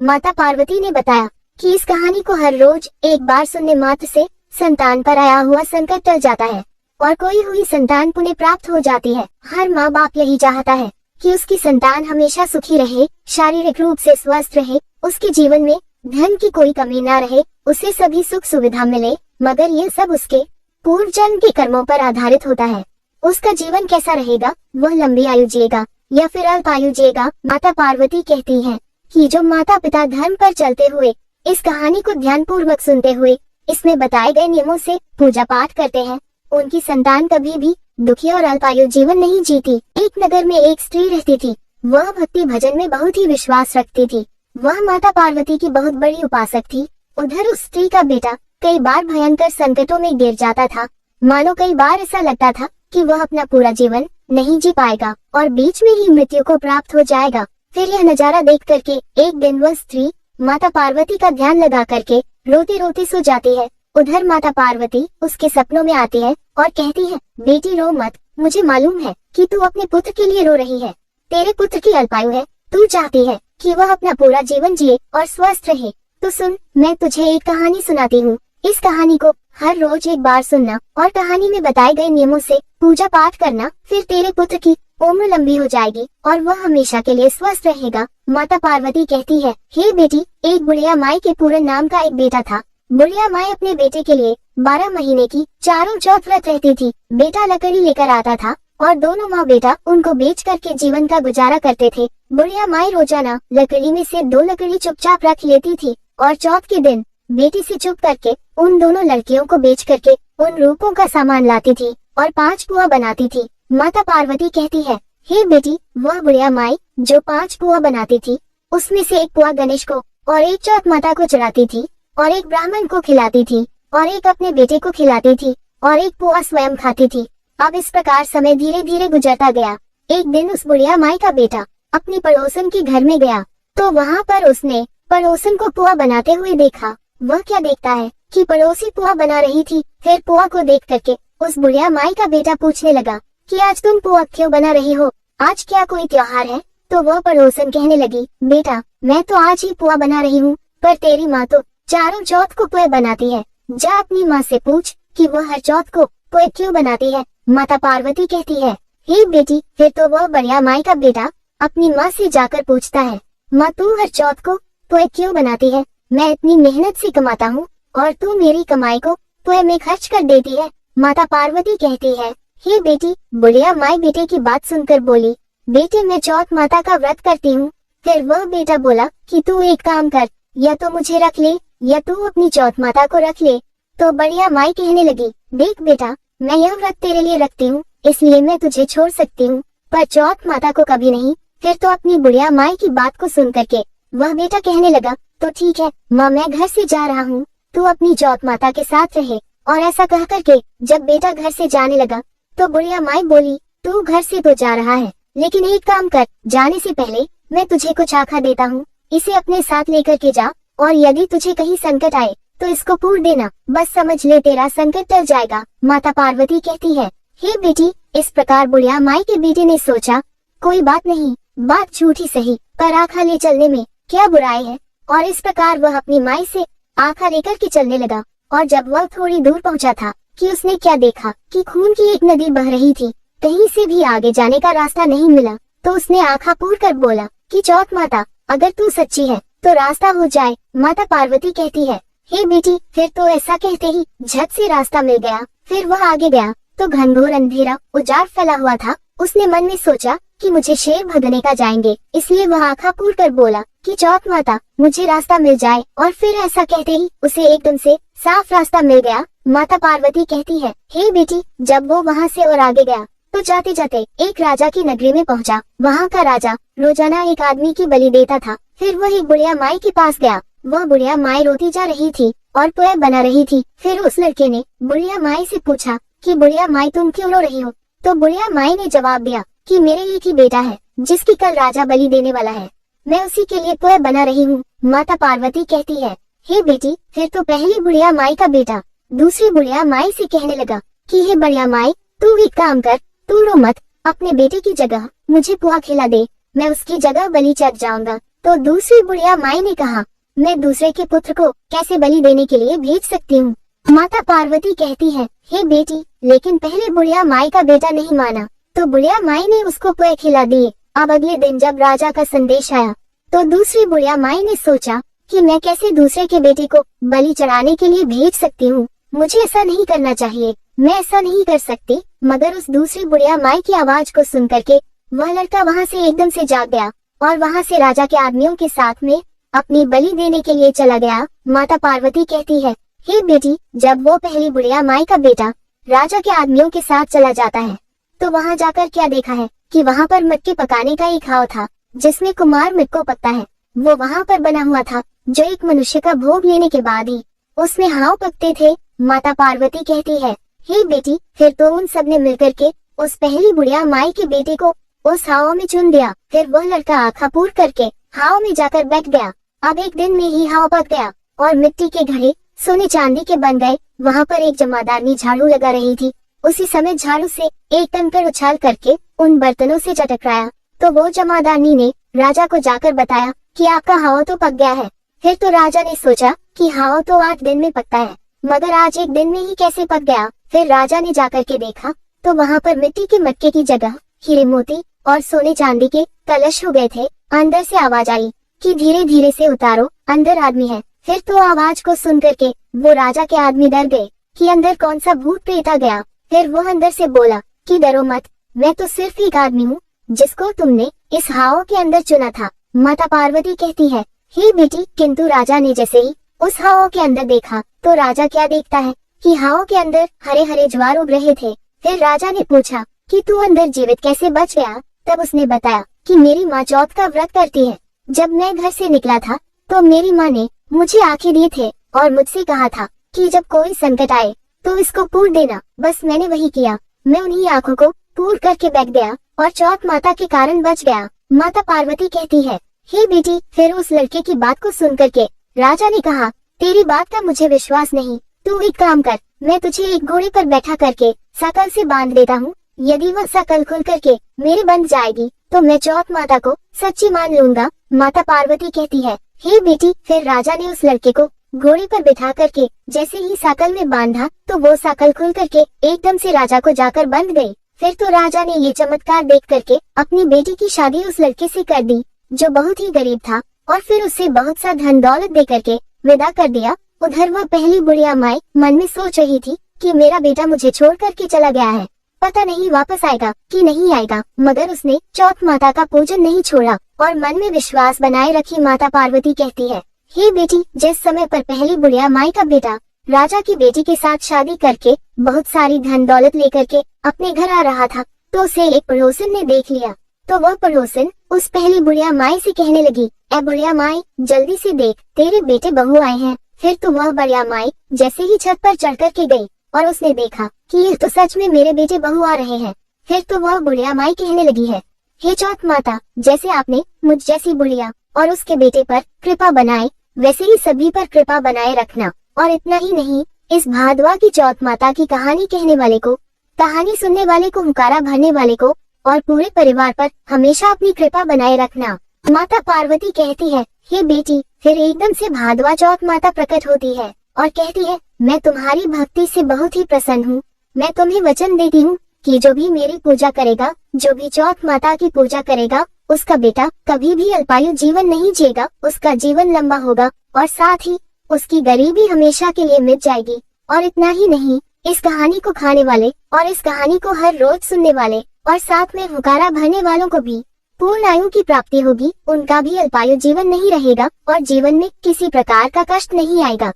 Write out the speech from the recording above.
माता पार्वती ने बताया कि इस कहानी को हर रोज एक बार सुनने मात्र से संतान पर आया हुआ संकट टल जाता है और कोई हुई संतान पुण्य प्राप्त हो जाती है। हर माँ बाप यही चाहता है कि उसकी संतान हमेशा सुखी रहे, शारीरिक रूप से स्वस्थ रहे, उसके जीवन में धन की कोई कमी ना रहे, उसे सभी सुख सुविधा मिले। मगर ये सब उसके पूर्व जन्म के कर्मों पर आधारित होता है। उसका जीवन कैसा रहेगा, वह लंबी आयु जिएगा या फिर अल्प आयु जिएगा। माता पार्वती कहती हैं कि जो माता पिता धर्म पर चलते हुए इस कहानी को ध्यान पूर्वक सुनते हुए इसमें बताए गए नियमों से पूजा पाठ करते हैं, उनकी संतान कभी भी दुखी और अल्पायु जीवन नहीं जीती। एक नगर में एक स्त्री रहती थी। वह भक्ति भजन में बहुत ही विश्वास रखती थी। वह माता पार्वती की बहुत बड़ी उपासक थी। उधर उस स्त्री का बेटा कई बार भयंकर संकटों में गिर जाता था। मानो कई बार ऐसा लगता था कि वह अपना पूरा जीवन नहीं जी पाएगा और बीच में ही मृत्यु को प्राप्त हो जाएगा। फिर यह नजारा देख करके एक दिन वह स्त्री माता पार्वती का ध्यान लगा करके रोते रोते सो जाती है। उधर माता पार्वती उसके सपनों में आती है और कहती है, बेटी रो मत, मुझे मालूम है कि तू अपने पुत्र के लिए रो रही है। तेरे पुत्र की अल्पायु है, तू चाहती है कि वह अपना पूरा जीवन जिए और स्वस्थ रहे। तो सुन, मैं तुझे एक कहानी सुनाती हूँ। इस कहानी को हर रोज एक बार सुनना और कहानी में बताए गए नियमों से पूजा पाठ करना। फिर तेरे पुत्र की उम्र लंबी हो जाएगी और वह हमेशा के लिए स्वस्थ रहेगा। माता पार्वती कहती है, हे बेटी, एक बुढ़िया माई के पूरन नाम का एक बेटा था। बुढ़िया माई अपने बेटे के लिए 12 महीने की चारों चौथ व्रत रहती थी। बेटा लकड़ी लेकर आता था और दोनों माँ बेटा उनको बेच करके जीवन का गुजारा करते थे। बुढ़िया माई रोजाना लकड़ी में से 2 लकड़ी चुपचाप रख लेती थी और चौथ के दिन बेटी से चुप करके उन दोनों लड़कियों को बेच करके उन रूपों का सामान लाती थी और 5 पुआ बनाती थी। माता पार्वती कहती है, हे बेटी, वह बुढ़िया माई जो 5 पुआ बनाती थी, उसमें से एक पुआ गणेश को और एक चौथ माता को चढ़ाती थी और एक ब्राह्मण को खिलाती थी और एक अपने बेटे को खिलाती थी और एक पुआ स्वयं खाती थी। अब इस प्रकार समय धीरे धीरे गुजरता गया। एक दिन उस बुढ़िया माई का बेटा अपनी पड़ोसन के घर में गया तो वहाँ पर उसने पड़ोसन को पुआ बनाते हुए देखा। वह क्या देखता है कि पड़ोसी पुआ बना रही थी। फिर पुआ को देख करके उस बुढ़िया माई का बेटा पूछने लगा कि आज तुम पुआ क्यों बना रही हो, आज क्या कोई त्योहार है? तो वह पड़ोसन कहने लगी, बेटा, मैं तो आज ही पुआ बना रही हूँ, पर तेरी माँ तो चारों चौथ को पुआ बनाती है। जा अपनी माँ से पूछ कि वह हर चौथ को पुआ क्यों बनाती है। माता पार्वती कहती है, हे बेटी, फिर तो वह बुढ़िया माई का बेटा अपनी माँ से जाकर पूछता है, माँ, तू हर चौथ को पुआ क्यों बनाती है? मैं इतनी मेहनत से कमाता हूँ और तू मेरी कमाई को पुआ में खर्च कर देती है। माता पार्वती कहती है, हे बेटी, बुढ़िया माई बेटे की बात सुनकर बोली, बेटे, मैं चौथ माता का व्रत करती हूँ। फिर वह बेटा बोला कि तू एक काम कर, या तो मुझे रख ले या तू अपनी चौथ माता को रख ले। तो बुढ़िया माई कहने लगी, देख बेटा, मैं यह व्रत तेरे लिए रखती हूँ, इसलिए मैं तुझे छोड़ सकती हूँ, पर चौथ माता को कभी नहीं। फिर तो अपनी बुढ़िया माई की बात को सुन करके वह बेटा कहने लगा, तो ठीक है माँ, मैं घर से जा रहा हूँ, तू अपनी चौथ माता के साथ रहे। और ऐसा कह करके जब बेटा घर से जाने लगा तो बुढ़िया माई बोली, तू घर से तो जा रहा है, लेकिन एक काम कर, जाने से पहले मैं तुझे कुछ आखा देता हूँ, इसे अपने साथ लेकर के जा और यदि तुझे कहीं संकट आए तो इसको पूर देना, बस समझ ले तेरा संकट टल जाएगा। माता पार्वती कहती है, हे बेटी, इस प्रकार बुढ़िया माई के बेटे ने सोचा, कोई बात नहीं, बात झूठी सही, पर आखा ले चलने में क्या बुराई है। और इस प्रकार वह अपनी माई से आखा लेकर के चलने लगा। और जब वह थोड़ी दूर पहुंचा था कि उसने क्या देखा कि खून की एक नदी बह रही थी। कहीं से भी आगे जाने का रास्ता नहीं मिला तो उसने आंखा पूर कर बोला कि चौथ माता, अगर तू सच्ची है तो रास्ता हो जाए। माता पार्वती कहती है, हे बेटी, फिर तो ऐसा कहते ही झट से रास्ता मिल गया। फिर वह आगे गया तो घनघोर अंधेरा उजाड़ फैला हुआ था। उसने मन में सोचा कि मुझे शेर भगने का जाएंगे, इसलिए वह आंखा पूर कर बोला कि चौथ माता, मुझे रास्ता मिल जाए। और फिर ऐसा कहते ही उसे एकदम से साफ रास्ता मिल गया। माता पार्वती कहती है, हे बेटी, जब वो वहाँ से और आगे गया तो जाते जाते एक राजा की नगरी में पहुँचा। वहाँ का राजा रोजाना एक आदमी की बलि देता था। फिर वह एक बुढ़िया माई के पास गया। वह बुढ़िया माई रोती जा रही थी और पुआ बना रही थी। फिर उस लड़के ने बुढ़िया माई से पूछा कि बुढ़िया माई, तुम क्यों रो रही हो? तो बुढ़िया माई ने जवाब दिया कि मेरे एक ही बेटा है जिसकी कल राजा बलि देने वाला है, मैं उसी के लिए पुआ बना रही हूँ। माता पार्वती कहती है, हे बेटी, फिर तो पहली बुढ़िया माई का बेटा दूसरी बुढ़िया माई से कहने लगा कि हे बुढ़िया माई, तू एक काम कर, तू रो मत, अपने बेटे की जगह मुझे पुआ खिला दे, मैं उसकी जगह बलि चढ़ जाऊंगा। तो दूसरी बुढ़िया माई ने कहा, मैं दूसरे के पुत्र को कैसे बलि देने के लिए भेज सकती हूँ। माता पार्वती कहती है, हे बेटी, लेकिन पहले बुढ़िया माई का बेटा नहीं माना तो बुढ़िया माई ने उसको पोए खिला दिए। अब अगले दिन जब राजा का संदेश आया तो दूसरी बुढ़िया माई ने सोचा कि मैं कैसे दूसरे के बेटे को बलि चढ़ाने के लिए भेज सकती हूँ, मुझे ऐसा नहीं करना चाहिए, मैं ऐसा नहीं कर सकती। मगर उस दूसरी बुढ़िया माई की आवाज को सुन करके वह लड़का वहाँ से एकदम से जाग गया और वहाँ से राजा के आदमियों के साथ में अपनी बलि देने के लिए चला गया। माता पार्वती कहती है, हे बेटी, जब वो पहली बुढ़िया माई का बेटा राजा के आदमियों के साथ चला जाता है तो वहाँ जाकर क्या देखा है कि वहाँ पर मटके पकाने का एक हाव था जिसमें कुमार मटको पकता है, वो वहाँ पर बना हुआ था जो एक मनुष्य का भोग लेने के बाद ही उसमें हाव पकते थे। माता पार्वती कहती है, हे बेटी, फिर तो उन सब ने मिलकर के उस पहली बुढ़िया माई के बेटे को उस हाव में चुन दिया। फिर वह लड़का आँखा पूर करके हाव में जाकर बैठ गया। अब एक दिन में ही हाव पक गया और मिट्टी के घड़े सोने चांदी के बन गए। वहाँ पर एक जमादारनी झाड़ू लगा रही थी। उसी समय झाड़ू से एक कंकड़ उछाल करके उन बर्तनों से टकराया तो वो जमादारनी ने राजा को जाकर बताया कि आपका हाव तो पक गया है। फिर तो राजा ने सोचा कि हाव तो 8 दिन में पकता है, मगर आज एक दिन में ही कैसे पक गया। फिर राजा ने जाकर के देखा तो वहाँ पर मिट्टी के मटके की जगह हीरे मोती और सोने चांदी के कलश हो गए थे। अंदर से आवाज आई कि धीरे धीरे से उतारो, अंदर आदमी है। फिर तो आवाज को सुन करके वो राजा के आदमी डर गए कि अंदर कौन सा भूत प्रेत आ गया। फिर वो अंदर से बोला कि डरो मत, मैं तो सिर्फ एक आदमी हूँ जिसको तुमने इस हाव के अंदर चुना था। माता पार्वती कहती है, हे बेटी, किंतु राजा ने जैसे ही उस हाव के अंदर देखा तो राजा क्या देखता है कि हाव के अंदर हरे हरे ज्वार उग रहे थे। फिर राजा ने पूछा कि तू अंदर जीवित कैसे बच गया। तब उसने बताया कि मेरी माँ चौथ का व्रत करती है। जब मैं घर से निकला था तो मेरी माँ ने मुझे आंखें दिए थे और मुझसे कहा था कि जब कोई संकट आए तो इसको पूर देना। बस मैंने वही किया, मैं उन्हीं आंखों को पूर करके बैठ गया और चौथ माता के कारण बच गया। माता पार्वती कहती है, हे बेटी, फिर उस लड़के की बात को सुन करके राजा ने कहा, तेरी बात का मुझे विश्वास नहीं, तू एक काम कर, मैं तुझे एक घोड़े पर बैठा करके सकल से बांध देता हूँ। यदि वह सकल खुल करके मेरे बंध जाएगी तो मैं चौथ माता को सच्ची मान लूंगा। माता पार्वती कहती है, हे बेटी, फिर राजा ने उस लड़के को घोड़े पर बिठा करके जैसे ही साकल में बांधा तो वो साकल खुल करके एकदम से राजा को जाकर बंध गई। फिर तो राजा ने ये चमत्कार देख करके अपनी बेटी की शादी उस लड़के से कर दी जो बहुत ही गरीब था और फिर उससे बहुत सा धन दौलत दे करके विदा कर दिया। उधर वह पहली बुढ़िया माई मन में सोच रही थी कि मेरा बेटा मुझे छोड़ करके चला गया है, पता नहीं वापस आएगा कि नहीं आएगा, मगर उसने चौथ माता का पूजन नहीं छोड़ा और मन में विश्वास बनाए रखी। माता पार्वती कहती है, हे बेटी, जिस समय पर पहली बुढ़िया माई का बेटा राजा की बेटी के साथ शादी करके बहुत सारी धन दौलत लेकर के अपने घर आ रहा था तो उसे एक पड़ोसन ने देख लिया। तो वह पड़ोसन उस पहली बुढ़िया माई से कहने लगी, ए बुढ़िया माई, जल्दी से देख, तेरे बेटे बहू आए हैं। फिर तो वह बुढ़िया माई जैसे ही छत पर चढ़ कर के गई और उसने देखा कि ये तो सच में मेरे बेटे बहू आ रहे हैं। फिर तो वह बुढ़िया माई कहने लगी है, हे चौथ माता, जैसे आपने मुझ जैसी बुढ़िया और उसके बेटे पर कृपा बनाए वैसे ही सभी पर कृपा बनाए रखना। और इतना ही नहीं, इस भादवा की चौथ माता की कहानी कहने वाले को, कहानी सुनने वाले को, हुंकारा भरने वाले को और पूरे परिवार पर हमेशा अपनी कृपा बनाए रखना। माता पार्वती कहती है, हे बेटी, फिर एकदम से भादवा चौथ माता प्रकट होती है और कहती है, मैं तुम्हारी भक्ति से बहुत ही प्रसन्न हूँ। मैं तुम्हें वचन देती हूँ कि जो भी मेरी पूजा करेगा, जो भी चौथ माता की पूजा करेगा, उसका बेटा कभी भी अल्पायु जीवन नहीं जिएगा, उसका जीवन लंबा होगा और साथ ही उसकी गरीबी हमेशा के लिए मिट जाएगी। और इतना ही नहीं, इस कहानी को खाने वाले और इस कहानी को हर रोज सुनने वाले और साथ में हुंकारा भरने वालों को भी पूर्ण आयु की प्राप्ति होगी, उनका भी अल्पायु जीवन नहीं रहेगा और जीवन में किसी प्रकार का कष्ट नहीं आएगा।